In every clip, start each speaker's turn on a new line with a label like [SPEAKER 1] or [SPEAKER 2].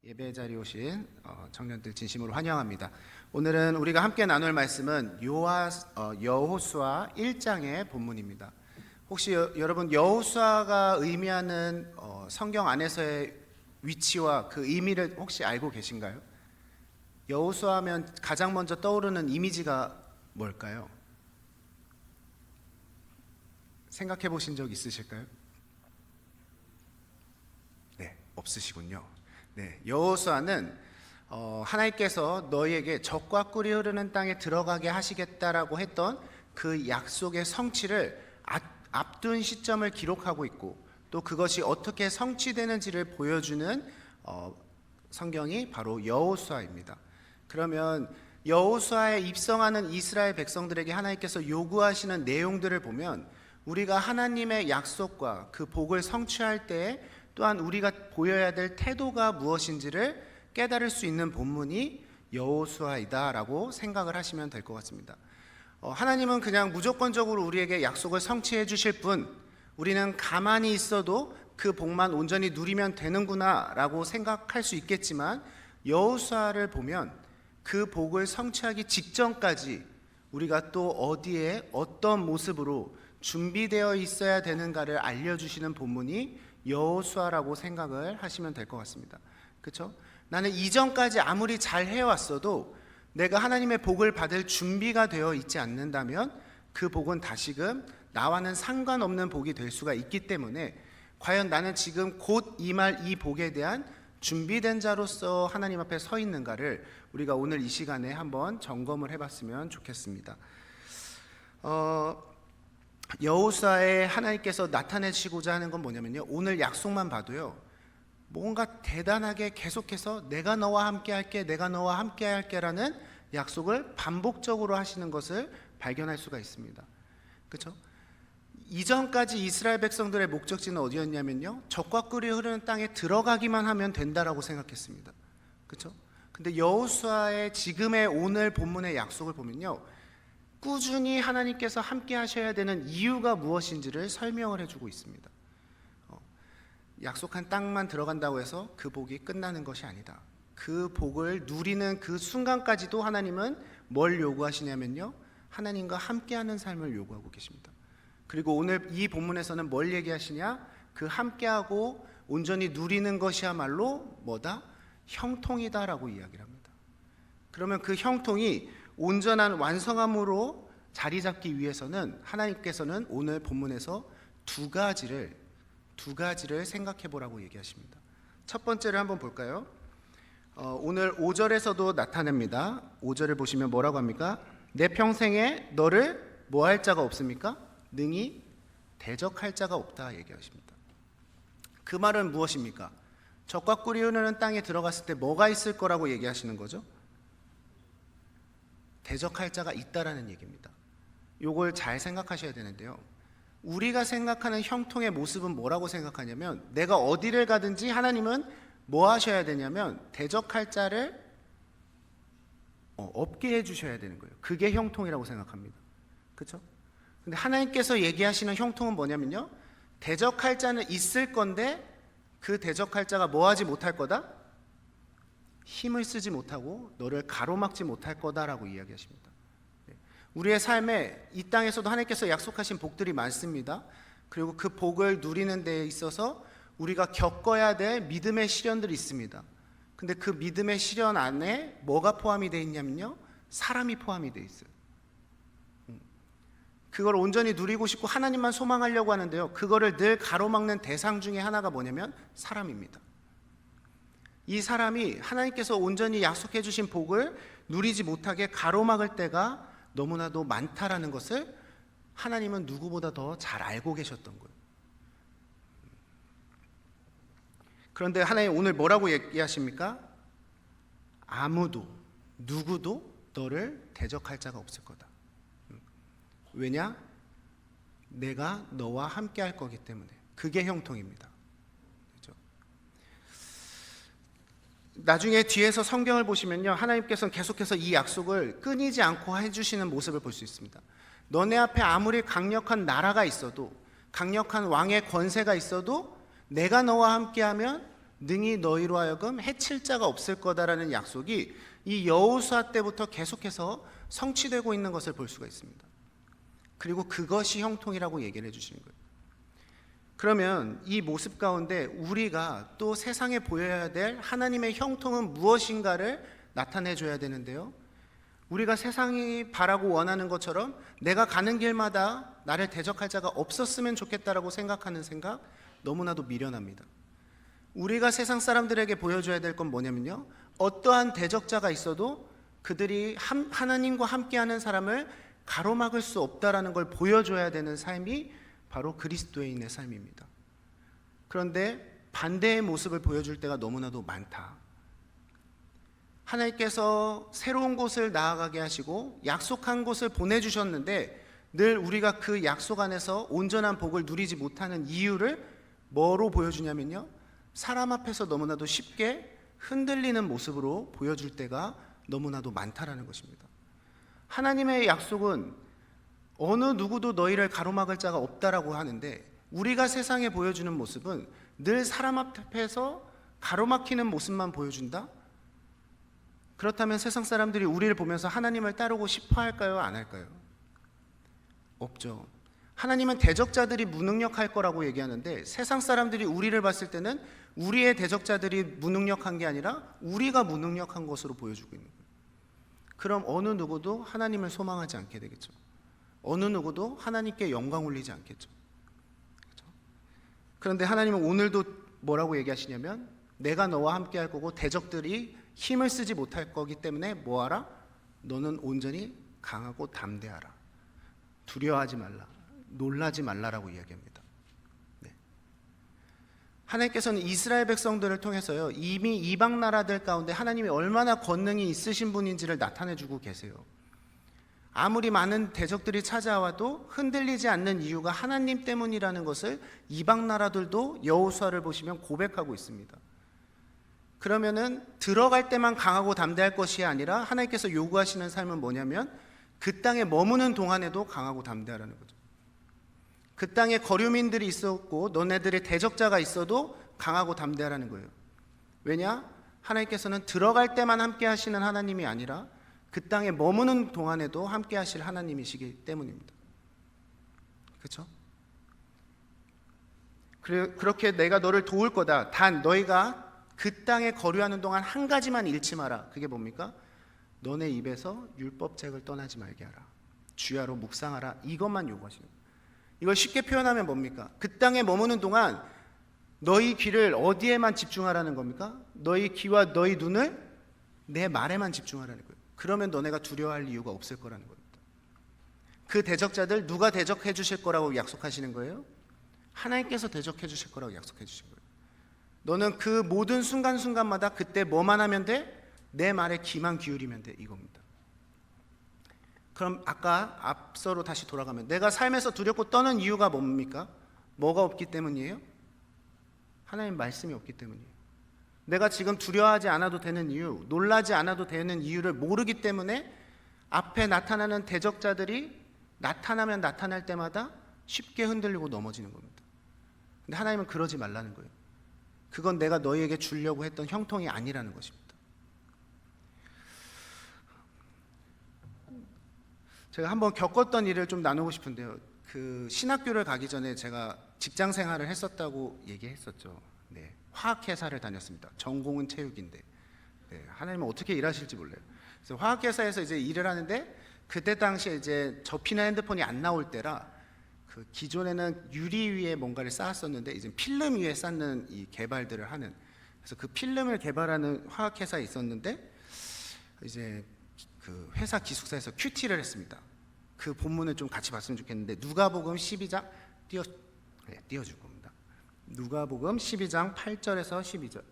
[SPEAKER 1] 예배 자리에 오신 청년들 진심으로 환영합니다. 오늘은 우리가 함께 나눌 말씀은 여호수아 1장의 본문입니다. 혹시 여러분 여호수아가 의미하는 성경 안에서의 위치와 그 의미를 혹시 알고 계신가요? 여호수아하면 가장 먼저 떠오르는 이미지가 뭘까요? 생각해 보신 적 있으실까요? 네, 없으시군요. 네, 여호수아는 하나님께서 너희에게 적과 꿀이 흐르는 땅에 들어가게 하시겠다라고 했던 그 약속의 성취를 앞둔 시점을 기록하고 있고, 또 그것이 어떻게 성취되는지를 보여주는 성경이 바로 여호수아입니다. 그러면 여호수아에 입성하는 이스라엘 백성들에게 하나님께서 요구하시는 내용들을 보면 우리가 하나님의 약속과 그 복을 성취할 때에 또한 우리가 보여야 될 태도가 무엇인지를 깨달을 수 있는 본문이 여호수아이다라고 생각을 하시면 될 것 같습니다. 하나님은 그냥 무조건적으로 우리에게 약속을 성취해 주실 뿐, 우리는 가만히 있어도 그 복만 온전히 누리면 되는구나라고 생각할 수 있겠지만, 여호수아를 보면 그 복을 성취하기 직전까지 우리가 또 어디에 어떤 모습으로 준비되어 있어야 되는가를 알려주시는 본문이 여호수아라고 생각을 하시면 될 것 같습니다. 그렇죠? 나는 이전까지 아무리 잘 해왔어도 내가 하나님의 복을 받을 준비가 되어 있지 않는다면 그 복은 다시금 나와는 상관없는 복이 될 수가 있기 때문에, 과연 나는 지금 곧 임할 이 복에 대한 준비된 자로서 하나님 앞에 서 있는가를 우리가 오늘 이 시간에 한번 점검을 해봤으면 좋겠습니다. 여호수아에 하나님께서 나타내시고자 하는 건 뭐냐면요, 오늘 약속만 봐도요, 뭔가 대단하게 계속해서 내가 너와 함께 할게, 내가 너와 함께 할게 라는 약속을 반복적으로 하시는 것을 발견할 수가 있습니다. 그렇죠? 이전까지 이스라엘 백성들의 목적지는 어디였냐면요, 적과 꿀이 흐르는 땅에 들어가기만 하면 된다라고 생각했습니다. 그렇죠? 근데 여호수아의 지금의 오늘 본문의 약속을 보면요, 꾸준히 하나님께서 함께 하셔야 되는 이유가 무엇인지를 설명을 해주고 있습니다. 약속한 땅만 들어간다고 해서 그 복이 끝나는 것이 아니다. 그 복을 누리는 그 순간까지도 하나님은 뭘 요구하시냐면요, 하나님과 함께하는 삶을 요구하고 계십니다. 그리고 오늘 이 본문에서는 뭘 얘기하시냐, 그 함께하고 온전히 누리는 것이야말로 뭐다? 형통이다라고 이야기를 합니다. 그러면 그 형통이 온전한 완성함으로 자리 잡기 위해서는 하나님께서는 오늘 본문에서 두 가지를 생각해 보라고 얘기하십니다. 첫 번째를 한번 볼까요? 오늘 5절에서도 나타냅니다. 5절을 보시면 뭐라고 합니까? 내 평생에 너를 뭐 할 자가 없습니까? 능히 대적할 자가 없다 얘기하십니다. 그 말은 무엇입니까? 적과 꿀이 흐르는 땅에 들어갔을 때 뭐가 있을 거라고 얘기하시는 거죠? 대적할 자가 있다라는 얘기입니다. 요걸 잘 생각하셔야 되는데요, 우리가 생각하는 형통의 모습은 뭐라고 생각하냐면, 내가 어디를 가든지 하나님은 뭐 하셔야 되냐면 대적할 자를 없게 해주셔야 되는 거예요. 그게 형통이라고 생각합니다. 그렇죠? 근데 하나님께서 얘기하시는 형통은 뭐냐면요, 대적할 자는 있을 건데 그 대적할 자가 뭐 하지 못할 거다? 힘을 쓰지 못하고 너를 가로막지 못할 거다라고 이야기하십니다. 우리의 삶에 이 땅에서도 하나님께서 약속하신 복들이 많습니다. 그리고 그 복을 누리는 데에 있어서 우리가 겪어야 될 믿음의 시련들이 있습니다. 근데 그 믿음의 시련 안에 뭐가 포함이 되어 있냐면요, 사람이 포함이 되어 있어요. 그걸 온전히 누리고 싶고 하나님만 소망하려고 하는데요, 그거를 늘 가로막는 대상 중에 하나가 뭐냐면 사람입니다. 이 사람이 하나님께서 온전히 약속해 주신 복을 누리지 못하게 가로막을 때가 너무나도 많다라는 것을 하나님은 누구보다 더 잘 알고 계셨던 거예요. 그런데 하나님 오늘 뭐라고 얘기하십니까? 아무도, 누구도 너를 대적할 자가 없을 거다. 왜냐? 내가 너와 함께 할 거기 때문에. 그게 형통입니다. 나중에 뒤에서 성경을 보시면요, 하나님께서는 계속해서 이 약속을 끊이지 않고 해주시는 모습을 볼 수 있습니다. 너네 앞에 아무리 강력한 나라가 있어도, 강력한 왕의 권세가 있어도 내가 너와 함께하면 능히 너희로 하여금 해칠 자가 없을 거다라는 약속이 이 여호수아 때부터 계속해서 성취되고 있는 것을 볼 수가 있습니다. 그리고 그것이 형통이라고 얘기를 해주시는 거예요. 그러면 이 모습 가운데 우리가 또 세상에 보여야 될 하나님의 형통은 무엇인가를 나타내 줘야 되는데요, 우리가 세상이 바라고 원하는 것처럼 내가 가는 길마다 나를 대적할 자가 없었으면 좋겠다라고 생각하는 생각, 너무나도 미련합니다. 우리가 세상 사람들에게 보여줘야 될 건 뭐냐면요, 어떠한 대적자가 있어도 그들이 하나님과 함께하는 사람을 가로막을 수 없다라는 걸 보여줘야 되는 삶이 바로 그리스도인의 삶입니다. 그런데 반대의 모습을 보여줄 때가 너무나도 많다. 하나님께서 새로운 곳을 나아가게 하시고 약속한 곳을 보내주셨는데 늘 우리가 그 약속 안에서 온전한 복을 누리지 못하는 이유를 뭐로 보여주냐면요, 사람 앞에서 너무나도 쉽게 흔들리는 모습으로 보여줄 때가 너무나도 많다라는 것입니다. 하나님의 약속은 어느 누구도 너희를 가로막을 자가 없다라고 하는데, 우리가 세상에 보여주는 모습은 늘 사람 앞에서 가로막히는 모습만 보여준다? 그렇다면 세상 사람들이 우리를 보면서 하나님을 따르고 싶어 할까요? 안 할까요? 없죠. 하나님은 대적자들이 무능력할 거라고 얘기하는데, 세상 사람들이 우리를 봤을 때는 우리의 대적자들이 무능력한 게 아니라 우리가 무능력한 것으로 보여주고 있는 거예요. 그럼 어느 누구도 하나님을 소망하지 않게 되겠죠. 어느 누구도 하나님께 영광 올리지 않겠죠. 그렇죠? 그런데 하나님은 오늘도 뭐라고 얘기하시냐면, 내가 너와 함께 할 거고 대적들이 힘을 쓰지 못할 거기 때문에 뭐하라? 너는 온전히 강하고 담대하라. 두려워하지 말라. 놀라지 말라라고 이야기합니다. 네. 하나님께서는 이스라엘 백성들을 통해서요, 이미 이방 나라들 가운데 하나님이 얼마나 권능이 있으신 분인지를 나타내주고 계세요. 아무리 많은 대적들이 찾아와도 흔들리지 않는 이유가 하나님 때문이라는 것을 이방 나라들도 여호수아를 보시면 고백하고 있습니다. 그러면은 들어갈 때만 강하고 담대할 것이 아니라 하나님께서 요구하시는 삶은 뭐냐면, 그 땅에 머무는 동안에도 강하고 담대하라는 거죠. 그 땅에 거류민들이 있었고 너네들의 대적자가 있어도 강하고 담대하라는 거예요. 왜냐? 하나님께서는 들어갈 때만 함께 하시는 하나님이 아니라 그 땅에 머무는 동안에도 함께 하실 하나님이시기 때문입니다. 그렇죠? 그렇게 내가 너를 도울 거다. 단 너희가 그 땅에 거류하는 동안 한 가지만 잃지 마라. 그게 뭡니까? 너네 입에서 율법책을 떠나지 말게 하라. 주야로 묵상하라. 이것만 요구하시는 거예요. 이걸 쉽게 표현하면 뭡니까? 그 땅에 머무는 동안 너희 귀를 어디에만 집중하라는 겁니까? 너희 귀와 너희 눈을 내 말에만 집중하라는 거예요. 그러면 너네가 두려워할 이유가 없을 거라는 겁니다. 그 대적자들 누가 대적해 주실 거라고 약속하시는 거예요? 하나님께서 대적해 주실 거라고 약속해 주신 거예요. 너는 그 모든 순간순간마다 그때 뭐만 하면 돼? 내 말에 귀만 기울이면 돼. 이겁니다. 그럼 아까 앞서로 다시 돌아가면, 내가 삶에서 두렵고 떠는 이유가 뭡니까? 뭐가 없기 때문이에요? 하나님 말씀이 없기 때문이에요. 내가 지금 두려워하지 않아도 되는 이유, 놀라지 않아도 되는 이유를 모르기 때문에 앞에 나타나는 대적자들이 나타나면 나타날 때마다 쉽게 흔들리고 넘어지는 겁니다. 근데 하나님은 그러지 말라는 거예요. 그건 내가 너희에게 주려고 했던 형통이 아니라는 것입니다. 제가 한번 겪었던 일을 좀 나누고 싶은데요. 그 신학교를 가기 전에 제가 직장 생활을 했었다고 얘기했었죠. 네, 화학회사를 다녔습니다. 전공은 체육인데, 네, 하나님은 어떻게 일하실지 몰라요. 그래서 화학회사에서 이제 일을 하는데, 그때 당시에 이제 접히는 핸드폰이 안 나올 때라, 그 기존에는 유리 위에 뭔가를 쌓았었는데 이제 필름 위에 쌓는 이 개발들을 하는, 그래서 그 필름을 개발하는 화학회사에 있었는데, 이제 그 회사 기숙사에서 큐티를 했습니다. 그 본문을 좀 같이 봤으면 좋겠는데, 누가복음 12장 띄워줄 겁니다. 누가복음 12장 8절에서 12절.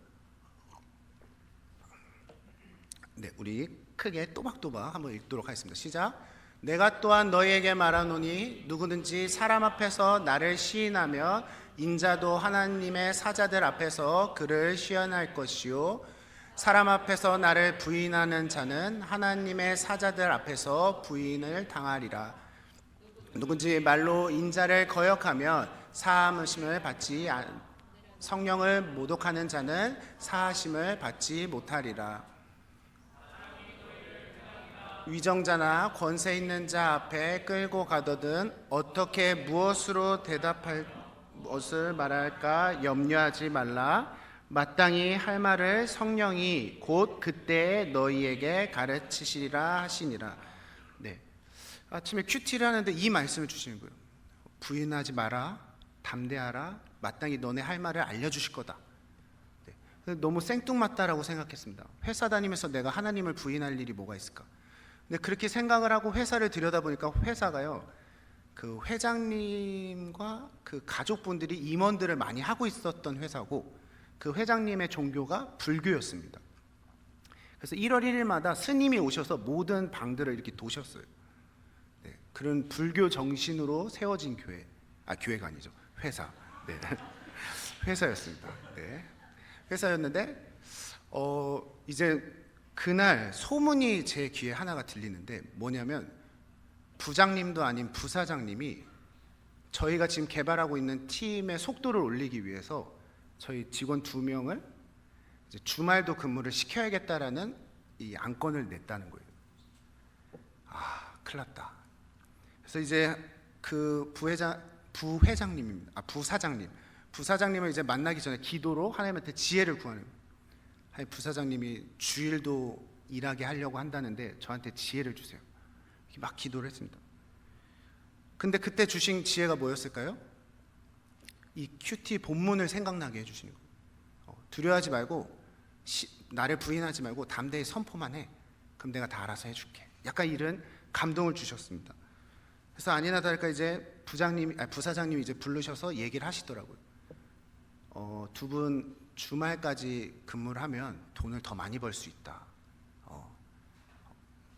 [SPEAKER 1] 네, 우리 크게 또박또박 한번 읽도록 하겠습니다. 시작. 내가 또한 너희에게 말하노니 누구든지 사람 앞에서 나를 시인하면 인자도 하나님의 사자들 앞에서 그를 시연할 것이요, 사람 앞에서 나를 부인하는 자는 하나님의 사자들 앞에서 부인을 당하리라. 누군지 말로 인자를 거역하면 사함을 받지 성령을 모독하는 자는 사하심을 받지 못하리라. 위정자나 권세 있는 자 앞에 끌고 가거든 어떻게 무엇으로 대답할 무엇을 말할까 염려하지 말라. 마땅히 할 말을 성령이 곧 그때에 너희에게 가르치시리라 하시니라. 네, 아침에 큐티를 하는데 이 말씀을 주시는 거예요. 부인하지 마라, 담대하라, 마땅히 너네 할 말을 알려주실 거다. 네, 너무 생뚱맞다라고 생각했습니다. 회사 다니면서 내가 하나님을 부인할 일이 뭐가 있을까? 근데 그렇게 생각을 하고 회사를 들여다보니까 회사가요, 그 회장님과 그 가족분들이 임원들을 많이 하고 있었던 회사고, 그 회장님의 종교가 불교였습니다. 그래서 1월 1일마다 스님이 오셔서 모든 방들을 이렇게 도셨어요. 네, 그런 불교 정신으로 세워진 교회, 교회가 아니죠, 회사. 네, 회사였습니다. 네, 회사였는데 이제 그날 소문이 제 귀에 하나가 들리는데 뭐냐면 부장님도 아닌 부사장님이 저희가 지금 개발하고 있는 팀의 속도를 올리기 위해서 저희 직원 2명을 이제 주말도 근무를 시켜야겠다라는 이 안건을 냈다는 거예요. 큰일 났다. 그래서 이제 그 부사장님을 이제 만나기 전에 기도로 하나님한테 지혜를 구하는 거예요. 부사장님이 주일도 일하게 하려고 한다는데 저한테 지혜를 주세요. 막 기도를 했습니다. 근데 그때 주신 지혜가 뭐였을까요? 이 큐티 본문을 생각나게 해주시는 거예요. 두려워하지 말고 나를 부인하지 말고 담대히 선포만 해. 그럼 내가 다 알아서 해줄게. 약간 이런 감동을 주셨습니다. 그래서 아니나 다를까 이제 부사장님이 이제 부르셔서 얘기를 하시더라고요. 두 분 주말까지 근무를 하면 돈을 더 많이 벌 수 있다.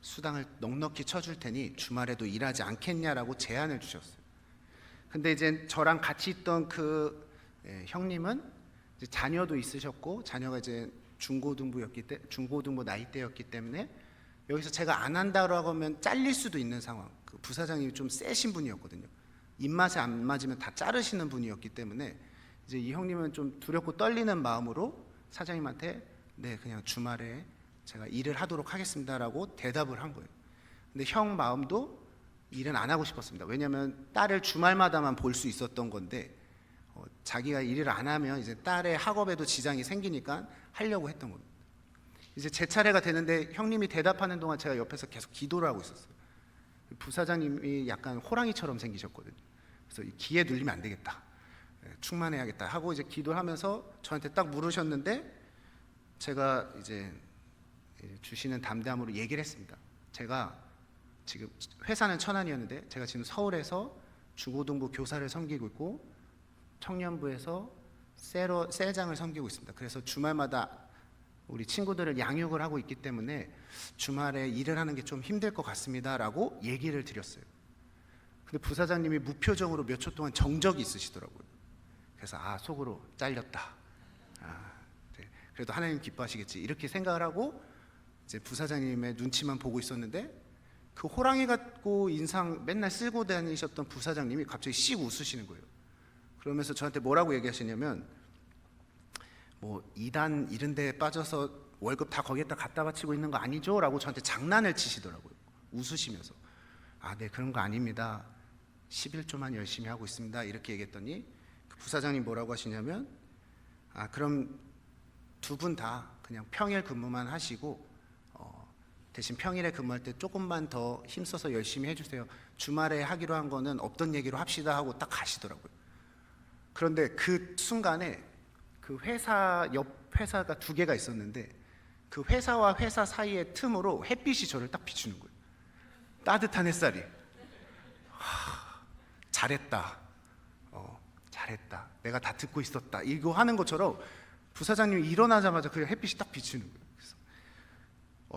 [SPEAKER 1] 수당을 넉넉히 쳐줄 테니 주말에도 일하지 않겠냐라고 제안을 주셨어요. 근데 이제 저랑 같이 있던 그 형님은 이제 자녀도 있으셨고 자녀가 이제 중고등부 나이대였기 때문에 여기서 제가 안 한다고 하면 잘릴 수도 있는 상황. 그 부사장님이 좀 세신 분이었거든요. 입맛에 안 맞으면 다 자르시는 분이었기 때문에 이제 이 형님은 좀 두렵고 떨리는 마음으로 사장님한테 네, 그냥 주말에 제가 일을 하도록 하겠습니다라고 대답을 한 거예요. 근데 형 마음도 일은 안 하고 싶었습니다. 왜냐하면 딸을 주말마다만 볼 수 있었던 건데 자기가 일을 안 하면 이제 딸의 학업에도 지장이 생기니까 하려고 했던 거예요. 이제 제 차례가 되는데 형님이 대답하는 동안 제가 옆에서 계속 기도를 하고 있었어요. 부사장님이 약간 호랑이처럼 생기셨거든요. 그래서 기에 눌리면 안 되겠다. 충만해야겠다 하고 이제 기도하면서 저한테 딱 물으셨는데 제가 이제 주시는 담대함으로 얘기를 했습니다. 제가 지금 회사는 천안이었는데 제가 지금 서울에서 중고등부 교사를 섬기고 있고 청년부에서 셀장을 섬기고 있습니다. 그래서 주말마다 우리 친구들을 양육을 하고 있기 때문에 주말에 일을 하는 게 좀 힘들 것 같습니다라고 얘기를 드렸어요. 근데 부사장님이 무표정으로 몇 초 동안 정적이 있으시더라고요. 그래서 속으로 잘렸다. 네. 그래도 하나님 기뻐하시겠지 이렇게 생각을 하고 이제 부사장님의 눈치만 보고 있었는데 그 호랑이 같고 인상 맨날 쓸고 다니셨던 부사장님이 갑자기 씩 웃으시는 거예요. 그러면서 저한테 뭐라고 얘기하시냐면 뭐 이단 이런 데 빠져서 월급 다 거기에다 갖다 바치고 있는 거 아니죠? 라고 저한테 장난을 치시더라고요. 웃으시면서 네, 그런 거 아닙니다. 11조만 열심히 하고 있습니다. 이렇게 얘기했더니 그 부사장님 뭐라고 하시냐면 그럼 두 분 다 그냥 평일 근무만 하시고 대신 평일에 근무할 때 조금만 더 힘써서 열심히 해주세요. 주말에 하기로 한 거는 없던 얘기로 합시다 하고 딱 가시더라고요. 그런데 그 순간에 그 회사 옆 회사가 2개가 있었는데 그 회사와 회사 사이의 틈으로 햇빛이 저를 딱 비추는 거예요. 따뜻한 햇살이. 잘했다. 잘했다. 내가 다 듣고 있었다. 이거 하는 것처럼 부사장님이 일어나자마자 그 햇빛이 딱 비추는 거예요. 그래서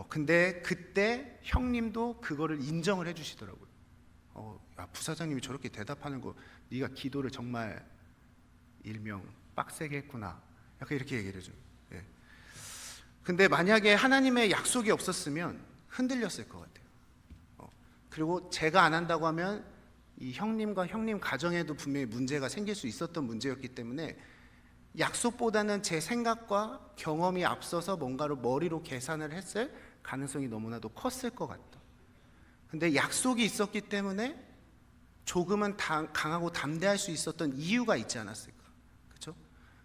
[SPEAKER 1] 근데 그때 형님도 그거를 인정을 해주시더라고요. 부사장님이 저렇게 대답하는 거 네가 기도를 정말 일명 빡세게 했구나. 약간 이렇게 얘기를 해줘요. 예. 근데 만약에 하나님의 약속이 없었으면 흔들렸을 것 같아요. 그리고 제가 안 한다고 하면 이 형님과 형님 가정에도 분명히 문제가 생길 수 있었던 문제였기 때문에 약속보다는 제 생각과 경험이 앞서서 뭔가를 머리로 계산을 했을 가능성이 너무나도 컸을 것 같다. 근데 약속이 있었기 때문에 조금은 강하고 담대할 수 있었던 이유가 있지 않았을까? 그렇죠?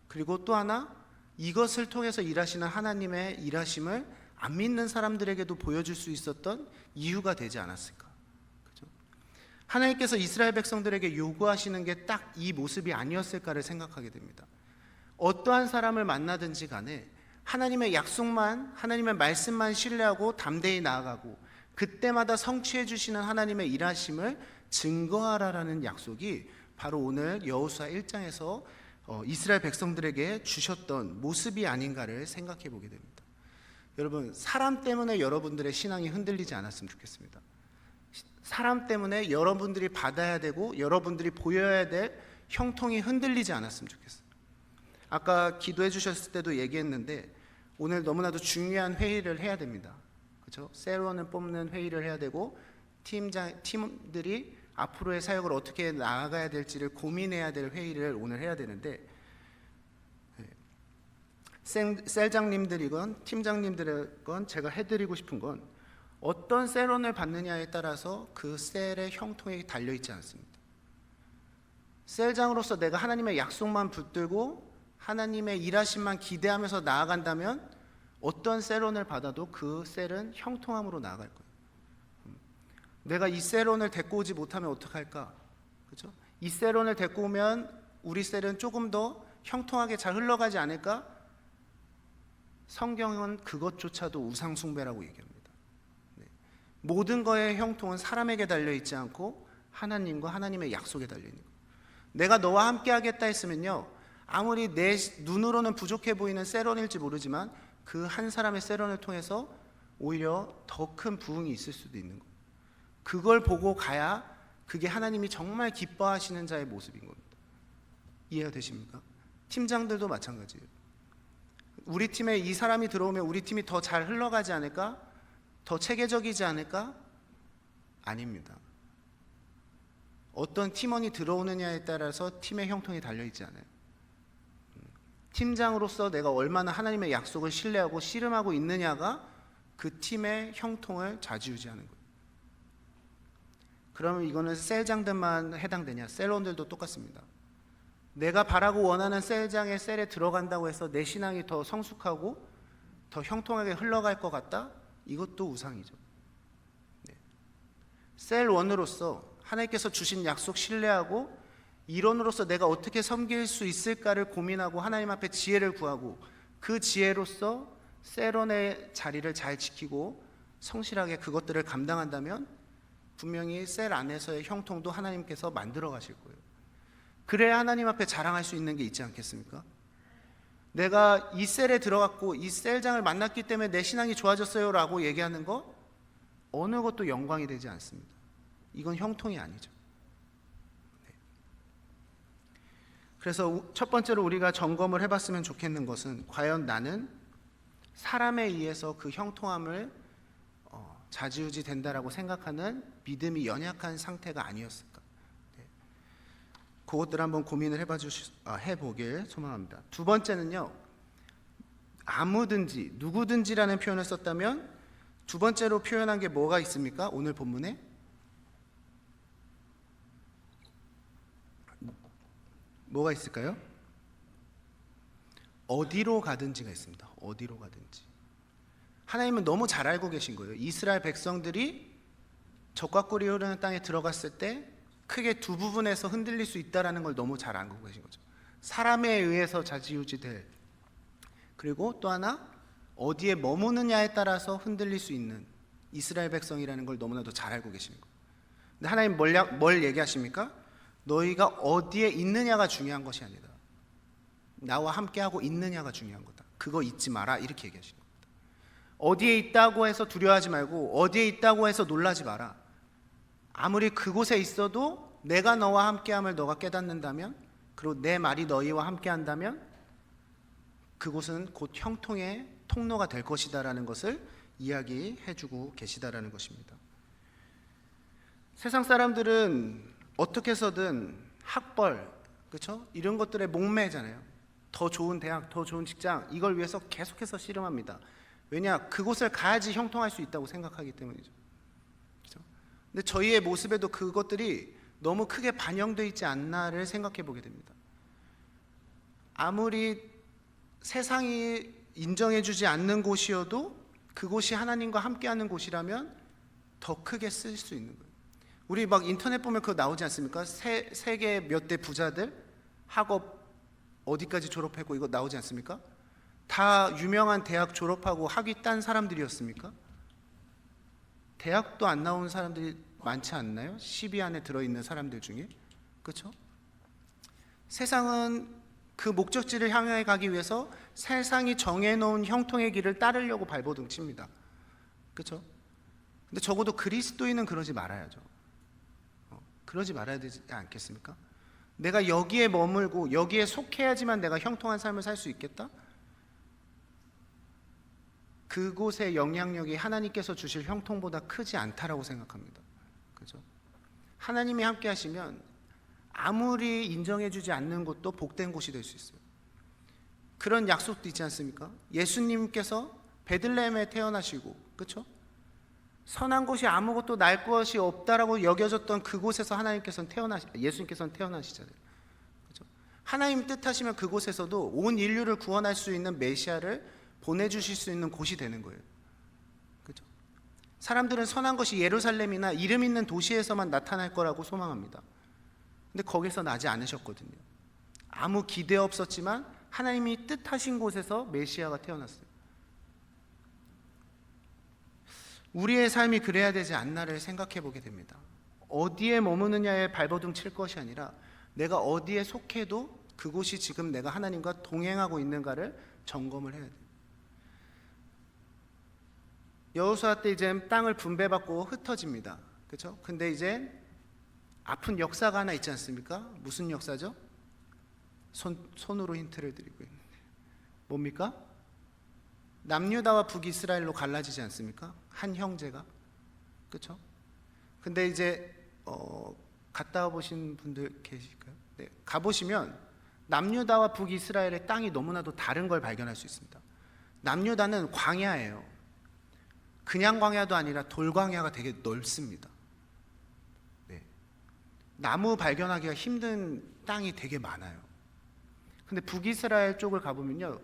[SPEAKER 1] 그리고 또 하나, 이것을 통해서 일하시는 하나님의 일하심을 안 믿는 사람들에게도 보여줄 수 있었던 이유가 되지 않았을까? 그렇죠? 하나님께서 이스라엘 백성들에게 요구하시는 게 딱 이 모습이 아니었을까를 생각하게 됩니다. 어떠한 사람을 만나든지 간에 하나님의 약속만, 하나님의 말씀만 신뢰하고 담대히 나아가고 그때마다 성취해 주시는 하나님의 일하심을 증거하라라는 약속이 바로 오늘 여호수아 1장에서 이스라엘 백성들에게 주셨던 모습이 아닌가를 생각해 보게 됩니다. 여러분, 사람 때문에 여러분들의 신앙이 흔들리지 않았으면 좋겠습니다. 사람 때문에 여러분들이 받아야 되고 여러분들이 보여야 될 형통이 흔들리지 않았으면 좋겠어요. 아까 기도해 주셨을 때도 얘기했는데 오늘 너무나도 중요한 회의를 해야 됩니다. 그렇죠? 셀원을 뽑는 회의를 해야 되고 팀들이 앞으로의 사역을 어떻게 나아가야 될지를 고민해야 될 회의를 오늘 해야 되는데, 셀장님들이건 팀장님들이건 제가 해드리고 싶은 건 어떤 셀원을 받느냐에 따라서 그 셀의 형통이 달려있지 않습니다. 셀장으로서 내가 하나님의 약속만 붙들고 하나님의 일하심만 기대하면서 나아간다면 어떤 셀원을 받아도 그 셀은 형통함으로 나아갈 거예요. 내가 이 셀원을 데리고 오지 못하면 어떡할까? 그렇죠? 이 셀원을 데리고 오면 우리 셀은 조금 더 형통하게 잘 흘러가지 않을까? 성경은 그것조차도 우상 숭배라고 얘기합니다. 네. 모든 거의 형통은 사람에게 달려있지 않고 하나님과 하나님의 약속에 달려있는 거예요. 내가 너와 함께 하겠다 했으면요, 아무리 내 눈으로는 부족해 보이는 셀원일지 모르지만 그 한 사람의 셀원을 통해서 오히려 더 큰 부흥이 있을 수도 있는 거예요. 그걸 보고 가야 그게 하나님이 정말 기뻐하시는 자의 모습인 겁니다. 이해가 되십니까? 팀장들도 마찬가지예요. 우리 팀에 이 사람이 들어오면 우리 팀이 더 잘 흘러가지 않을까? 더 체계적이지 않을까? 아닙니다. 어떤 팀원이 들어오느냐에 따라서 팀의 형통이 달려있지 않아요. 팀장으로서 내가 얼마나 하나님의 약속을 신뢰하고 씨름하고 있느냐가 그 팀의 형통을 좌지우지하는 거예요. 그러면 이거는 셀장들만 해당되냐? 셀원들도 똑같습니다. 내가 바라고 원하는 셀장의 셀에 들어간다고 해서 내 신앙이 더 성숙하고 더 형통하게 흘러갈 것 같다? 이것도 우상이죠. 네. 셀원으로서 하나님께서 주신 약속 신뢰하고 일원으로서 내가 어떻게 섬길 수 있을까를 고민하고 하나님 앞에 지혜를 구하고 그 지혜로서 셀원의 자리를 잘 지키고 성실하게 그것들을 감당한다면 분명히 셀 안에서의 형통도 하나님께서 만들어 가실 거예요. 그래야 하나님 앞에 자랑할 수 있는 게 있지 않겠습니까? 내가 이 셀에 들어갔고 이 셀장을 만났기 때문에 내 신앙이 좋아졌어요 라고 얘기하는 거 어느 것도 영광이 되지 않습니다. 이건 형통이 아니죠. 네. 그래서 첫 번째로 우리가 점검을 해봤으면 좋겠는 것은 과연 나는 사람에 의해서 그 형통함을 좌지우지 된다라고 생각하는 믿음이 연약한 상태가 아니었을까? 네. 그것들 한번 고민을 해보길 소망합니다. 두 번째는요, 아무든지 누구든지라는 표현을 썼다면 두 번째로 표현한 게 뭐가 있습니까? 오늘 본문에 뭐가 있을까요? 어디로 가든지가 있습니다. 어디로 가든지. 하나님은 너무 잘 알고 계신 거예요. 이스라엘 백성들이 적과 꿀이 흐르는 땅에 들어갔을 때 크게 두 부분에서 흔들릴 수 있다는 걸 너무 잘 알고 계신 거죠. 사람에 의해서 좌지우지 될, 그리고 또 하나 어디에 머무느냐에 따라서 흔들릴 수 있는 이스라엘 백성이라는 걸 너무나도 잘 알고 계시는 거예요. 근데 하나님 뭘 얘기하십니까? 너희가 어디에 있느냐가 중요한 것이 아니다. 나와 함께하고 있느냐가 중요한 거다. 그거 잊지 마라. 이렇게 얘기하시는 겁니다. 어디에 있다고 해서 두려워하지 말고 어디에 있다고 해서 놀라지 마라. 아무리 그곳에 있어도 내가 너와 함께함을 너가 깨닫는다면, 그리고 내 말이 너희와 함께한다면 그곳은 곧 형통의 통로가 될 것이다라는 것을 이야기해주고 계시다라는 것입니다. 세상 사람들은 어떻게 해서든 학벌, 그렇죠? 이런 것들에 목매잖아요. 더 좋은 대학, 더 좋은 직장, 이걸 위해서 계속해서 씨름합니다. 왜냐? 그곳을 가야지 형통할 수 있다고 생각하기 때문이죠. 그렇죠? 근데 저희의 모습에도 그것들이 너무 크게 반영되어 있지 않나를 생각해 보게 됩니다. 아무리 세상이 인정해주지 않는 곳이어도 그곳이 하나님과 함께하는 곳이라면 더 크게 쓸 수 있는 거예요. 우리 막 인터넷 보면 그거 나오지 않습니까? 세계 몇 대 부자들 학업 어디까지 졸업했고 이거 나오지 않습니까? 다 유명한 대학 졸업하고 학위 딴 사람들이었습니까? 대학도 안 나온 사람들이 많지 않나요? 10위 안에 들어있는 사람들 중에. 그렇죠? 세상은 그 목적지를 향해 가기 위해서 세상이 정해놓은 형통의 길을 따르려고 발버둥 칩니다. 그렇죠? 근데 적어도 그리스도인은 그러지 말아야죠. 그러지 말아야 되지 않겠습니까? 내가 여기에 머물고 여기에 속해야지만 내가 형통한 삶을 살 수 있겠다? 그곳의 영향력이 하나님께서 주실 형통보다 크지 않다라고 생각합니다. 그죠? 하나님이 함께 하시면 아무리 인정해주지 않는 곳도 복된 곳이 될 수 있어요. 그런 약속도 있지 않습니까? 예수님께서 베들레헴에 태어나시고, 그렇죠? 선한 곳이 아무것도 날 것이 없다라고 여겨졌던 그곳에서 예수님께서는 태어나시잖아요. 그렇죠? 하나님 뜻하시면 그곳에서도 온 인류를 구원할 수 있는 메시아를 보내주실 수 있는 곳이 되는 거예요. 그렇죠? 사람들은 선한 것이 예루살렘이나 이름 있는 도시에서만 나타날 거라고 소망합니다. 근데 거기서 나지 않으셨거든요. 아무 기대 없었지만 하나님이 뜻하신 곳에서 메시아가 태어났어요. 우리의 삶이 그래야 되지 않나를 생각해 보게 됩니다. 어디에 머무느냐에 발버둥 칠 것이 아니라 내가 어디에 속해도 그곳이 지금 내가 하나님과 동행하고 있는가를 점검을 해야 돼요. 여호수아 때 이제 땅을 분배받고 흩어집니다. 그렇죠? 근데 이제 아픈 역사가 하나 있지 않습니까? 무슨 역사죠? 손으로 힌트를 드리고 있는데 뭡니까? 남유다와 북이스라엘로 갈라지지 않습니까? 한 형제가. 그렇죠? 근데 이제 갔다 와보신 분들 계실까요? 네, 가보시면 남유다와 북이스라엘의 땅이 너무나도 다른 걸 발견할 수 있습니다. 남유다는 광야예요. 그냥 광야도 아니라 돌광야가 되게 넓습니다. 네. 나무 발견하기가 힘든 땅이 되게 많아요. 근데 북이스라엘 쪽을 가보면요,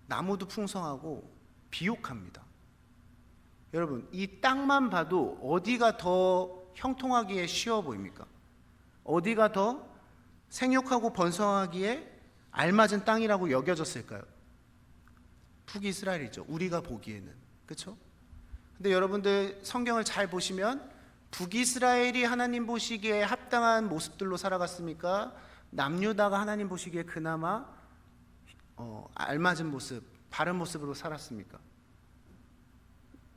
[SPEAKER 1] 나무도 풍성하고 비옥합니다. 여러분, 이 땅만 봐도 어디가 더 형통하기에 쉬워 보입니까? 어디가 더 생육하고 번성하기에 알맞은 땅이라고 여겨졌을까요? 북이스라엘이죠. 우리가 보기에는. 그렇죠? 근데 여러분들 성경을 잘 보시면 북이스라엘이 하나님 보시기에 합당한 모습들로 살아갔습니까? 남유다가 하나님 보시기에 그나마 알맞은 모습, 바른 모습으로 살았습니까?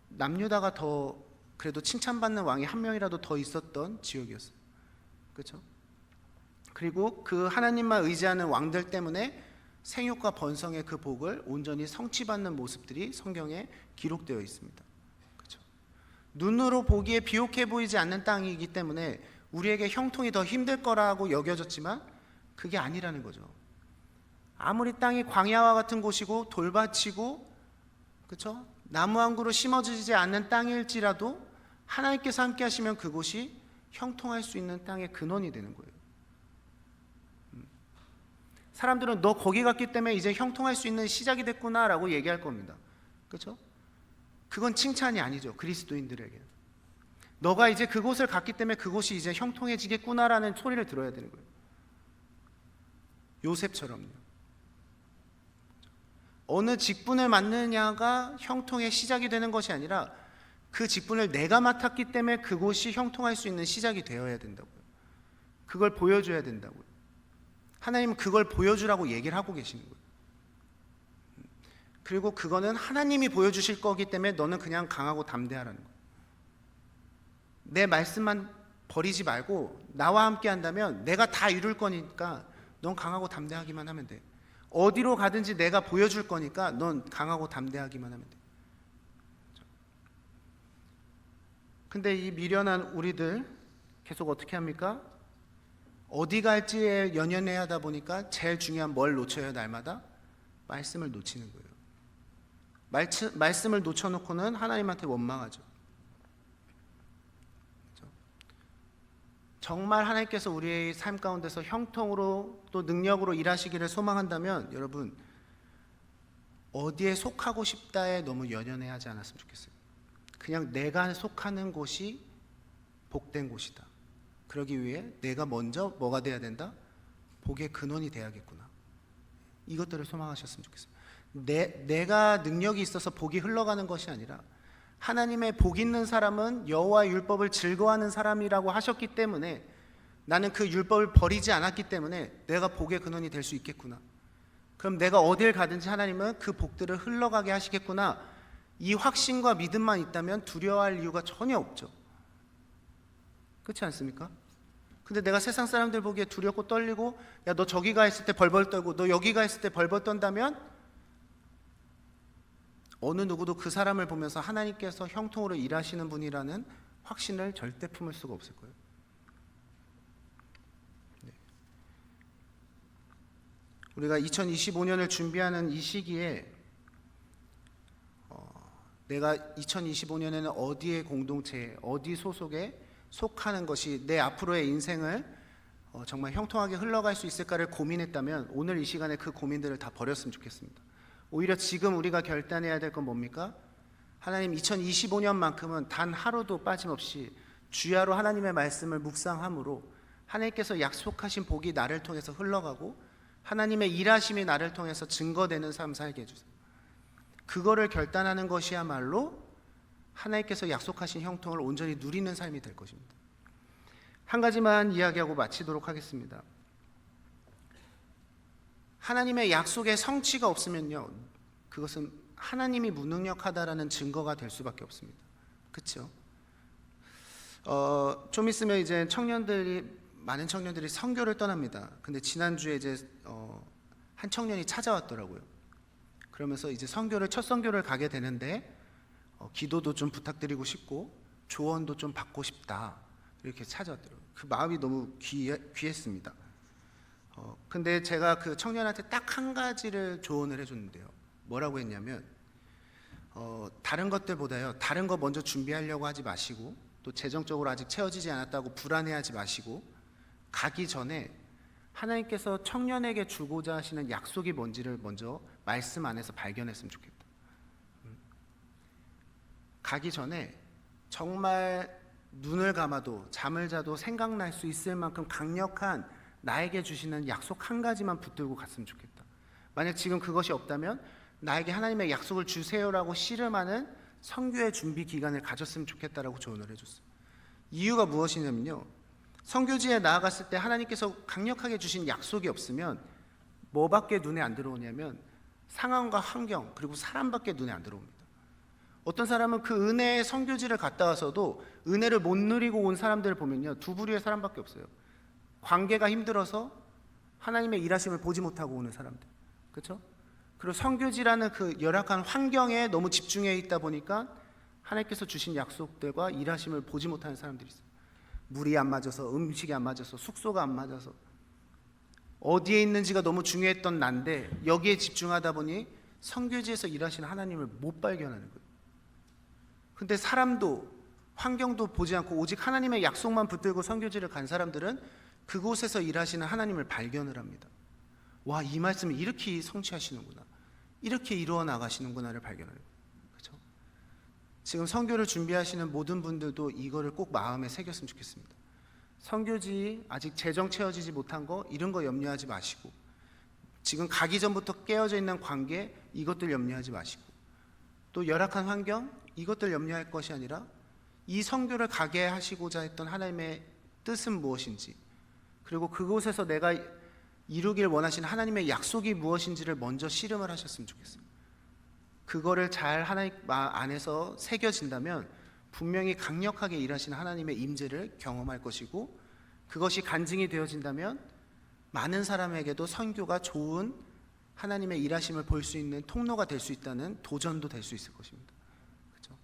[SPEAKER 1] 남유다가 더 그래도 칭찬받는 왕이 한 명이라도 더 있었던 지역이었어요. 그렇죠? 그리고 그 하나님만 의지하는 왕들 때문에 생육과 번성의 그 복을 온전히 성취받는 모습들이 성경에 기록되어 있습니다. 그렇죠? 눈으로 보기에 비옥해 보이지 않는 땅이기 때문에 우리에게 형통이 더 힘들 거라고 여겨졌지만 그게 아니라는 거죠. 아무리 땅이 광야와 같은 곳이고 돌밭이고, 그렇죠? 나무 한 그루 심어지지 않는 땅일지라도 하나님께서 함께 하시면 그곳이 형통할 수 있는 땅의 근원이 되는 거예요. 사람들은 너 거기 갔기 때문에 이제 형통할 수 있는 시작이 됐구나라고 얘기할 겁니다. 그렇죠? 그건 칭찬이 아니죠. 그리스도인들에게. 너가 이제 그곳을 갔기 때문에 그곳이 이제 형통해지겠구나라는 소리를 들어야 되는 거예요. 요셉처럼요. 어느 직분을 맡느냐가 형통의 시작이 되는 것이 아니라 그 직분을 내가 맡았기 때문에 그곳이 형통할 수 있는 시작이 되어야 된다고요. 그걸 보여줘야 된다고요. 하나님은 그걸 보여주라고 얘기를 하고 계시는 거예요. 그리고 그거는 하나님이 보여주실 거기 때문에 너는 그냥 강하고 담대하라는 거예요. 내 말씀만 버리지 말고 나와 함께 한다면 내가 다 이룰 거니까 넌 강하고 담대하기만 하면 돼. 어디로 가든지 내가 보여줄 거니까 넌 강하고 담대하기만 하면 돼. 근데 이 미련한 우리들 계속 어떻게 합니까? 어디 갈지에 연연해 하다 보니까 제일 중요한 뭘 놓쳐요, 날마다? 말씀을 놓치는 거예요. 말씀을 놓쳐놓고는 하나님한테 원망하죠. 그렇죠? 정말 하나님께서 우리의 삶 가운데서 형통으로 또 능력으로 일하시기를 소망한다면 여러분 어디에 속하고 싶다에 너무 연연해하지 않았으면 좋겠어요. 그냥 내가 속하는 곳이 복된 곳이다. 그러기 위해 내가 먼저 뭐가 돼야 된다? 복의 근원이 돼야겠구나. 이것들을 소망하셨으면 좋겠어요. 내가 능력이 있어서 복이 흘러가는 것이 아니라 하나님의 복 있는 사람은 여호와의 율법을 즐거워하는 사람이라고 하셨기 때문에 나는 그 율법을 버리지 않았기 때문에 내가 복의 근원이 될 수 있겠구나. 그럼 내가 어딜 가든지 하나님은 그 복들을 흘러가게 하시겠구나. 이 확신과 믿음만 있다면 두려워할 이유가 전혀 없죠. 그렇지 않습니까? 근데 내가 세상 사람들 보기에 두렵고 떨리고 야 너 저기 가 있을 때 벌벌 떨고 너 여기 가 있을 때 벌벌 떤다면 어느 누구도 그 사람을 보면서 하나님께서 형통으로 일하시는 분이라는 확신을 절대 품을 수가 없을 거예요. 네. 우리가 2025년을 준비하는 이 시기에 내가 2025년에는 어디의 공동체에 어디 소속에 속하는 것이 내 앞으로의 인생을 정말 형통하게 흘러갈 수 있을까를 고민했다면 오늘 이 시간에 그 고민들을 다 버렸으면 좋겠습니다. 오히려 지금 우리가 결단해야 될 건 뭡니까? 하나님 2025년만큼은 단 하루도 빠짐없이 주야로 하나님의 말씀을 묵상함으로 하나님께서 약속하신 복이 나를 통해서 흘러가고 하나님의 일하심이 나를 통해서 증거되는 삶 살게 해주세요. 그거를 결단하는 것이야말로 하나님께서 약속하신 형통을 온전히 누리는 삶이 될 것입니다. 한 가지만 이야기하고 마치도록 하겠습니다. 하나님의 약속의 성취가 없으면요, 그것은 하나님이 무능력하다라는 증거가 될 수밖에 없습니다. 그렇죠? 좀 있으면 이제 많은 청년들이 선교를 떠납니다. 근데 지난주에 이제 한 청년이 찾아왔더라고요. 그러면서 이제 첫 선교를 가게 되는데 기도도 좀 부탁드리고 싶고 조언도 좀 받고 싶다 이렇게 찾아왔더라고요. 그 마음이 너무 귀했습니다. 근데 제가 그 청년한테 딱 한 가지를 조언을 해줬는데요. 뭐라고 했냐면 다른 것들보다요, 다른 거 먼저 준비하려고 하지 마시고 또 재정적으로 아직 채워지지 않았다고 불안해하지 마시고 가기 전에 하나님께서 청년에게 주고자 하시는 약속이 뭔지를 먼저 말씀 안에서 발견했으면 좋겠다. 가기 전에 정말 눈을 감아도 잠을 자도 생각날 수 있을 만큼 강력한 나에게 주시는 약속 한 가지만 붙들고 갔으면 좋겠다. 만약 지금 그것이 없다면 나에게 하나님의 약속을 주세요라고 씨름하는 선교의 준비 기간을 가졌으면 좋겠다라고 조언을 해줬어요. 이유가 무엇이냐면요, 선교지에 나아갔을 때 하나님께서 강력하게 주신 약속이 없으면 뭐밖에 눈에 안 들어오냐면 상황과 환경 그리고 사람밖에 눈에 안 들어옵니다. 어떤 사람은 그 은혜의 선교지를 갔다 와서도 은혜를 못 누리고 온 사람들을 보면요, 두 부류의 사람밖에 없어요. 관계가 힘들어서 하나님의 일하심을 보지 못하고 오는 사람들, 그렇죠? 그리고 선교지라는 그 열악한 환경에 너무 집중해 있다 보니까 하나님께서 주신 약속들과 일하심을 보지 못하는 사람들이 있어요. 물이 안 맞아서, 음식이 안 맞아서, 숙소가 안 맞아서, 어디에 있는지가 너무 중요했던 난데 여기에 집중하다 보니 선교지에서 일하시는 하나님을 못 발견하는 거예요. 근데 사람도 환경도 보지 않고 오직 하나님의 약속만 붙들고 선교지를 간 사람들은 그곳에서 일하시는 하나님을 발견을 합니다. 와, 이 말씀을 이렇게 성취하시는구나, 이렇게 이루어 나가시는구나를 발견해요. 그렇죠? 지금 선교를 준비하시는 모든 분들도 이거를 꼭 마음에 새겼으면 좋겠습니다. 선교지 아직 재정 채워지지 못한 거 이런 거 염려하지 마시고, 지금 가기 전부터 깨어져 있는 관계 이것들 염려하지 마시고, 또 열악한 환경 이것들 염려할 것이 아니라 이 선교를 가게 하시고자 했던 하나님의 뜻은 무엇인지, 그리고 그곳에서 내가 이루길 원하시는 하나님의 약속이 무엇인지를 먼저 씨름을 하셨으면 좋겠어요. 그거를 잘 하나님 안에서 새겨진다면 분명히 강력하게 일하시는 하나님의 임재를 경험할 것이고, 그것이 간증이 되어진다면 많은 사람에게도 선교가 좋은 하나님의 일하심을 볼 수 있는 통로가 될 수 있다는 도전도 될 수 있을 것입니다. 그렇죠?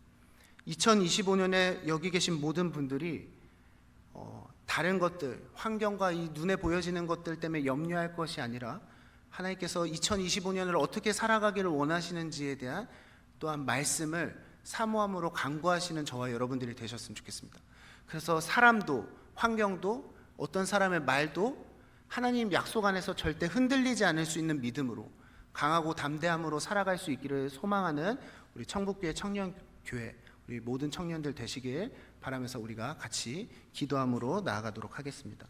[SPEAKER 1] 2025년에 여기 계신 모든 분들이 다른 것들, 환경과 이 눈에 보여지는 것들 때문에 염려할 것이 아니라 하나님께서 2025년을 어떻게 살아가기를 원하시는지에 대한 또한 말씀을 사모함으로 간구하시는 저와 여러분들이 되셨으면 좋겠습니다. 그래서 사람도 환경도 어떤 사람의 말도 하나님 약속 안에서 절대 흔들리지 않을 수 있는 믿음으로 강하고 담대함으로 살아갈 수 있기를 소망하는 우리 청북교회 청년교회 우리 모든 청년들 되시길 바라면서 우리가 같이 기도함으로 나아가도록 하겠습니다.